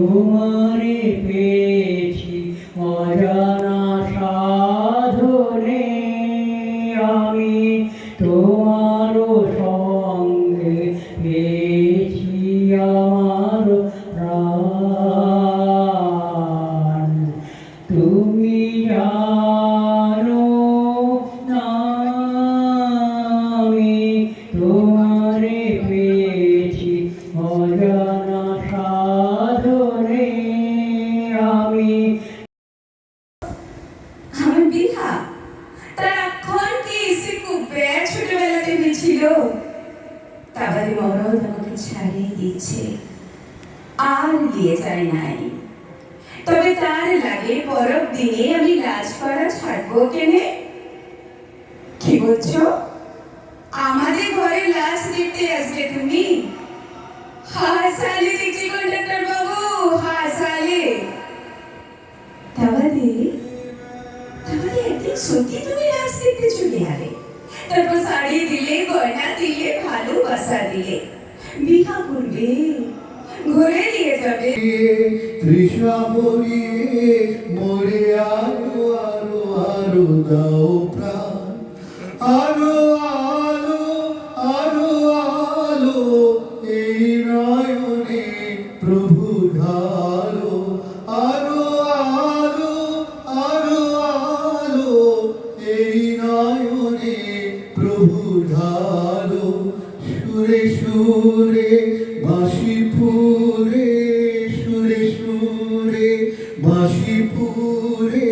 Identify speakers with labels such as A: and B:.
A: তোমারে পেয়েছি অজানা সাধনে, আমি তোমারও সঙ্গে পেয়েছি আমার প্রাণ। তুমি জানো না আমি তোমারে পেয়েছি অজানা সাধনে, আমি
B: আমার বিহা তার এখন কি এসে কুপে ছোটবেলাতে হয়েছিল, তাবারে মরদ আমাকে ছাড়িয়ে দিয়েছে, আর দিয়ে যায় নাই। তবে তার লাগে পরব দিনে আমি লাজ করা ছাড়বো কেনে? কি বলছো? আমাদের ঘরে লাজ দেখতে আসবে তুমি? হাসালে দেখছি কন্ডাক্টর বাবু, হাসালে। তাবারে একদিন সত্যি তুমি লাজ দেখতে চলে আলে, তারপর শাড়ি দিলে, গয়না দিলে, ভালোবাসা দিলে, বিহা করবে, ঘুরে নিয়ে যাবে।
C: তৃষ্ণা বলিয়ে মরে আরো আরো আরো দাও প্রাণ, আরো আলো আরো আলো এই নয়নে প্রভু ঢালো, আরো আলো আরো আলো এই নয়নে প্রভু ঢালো। সুরে সুরে বাঁশিপুরে, সুরে সুরে বাঁশিপুরে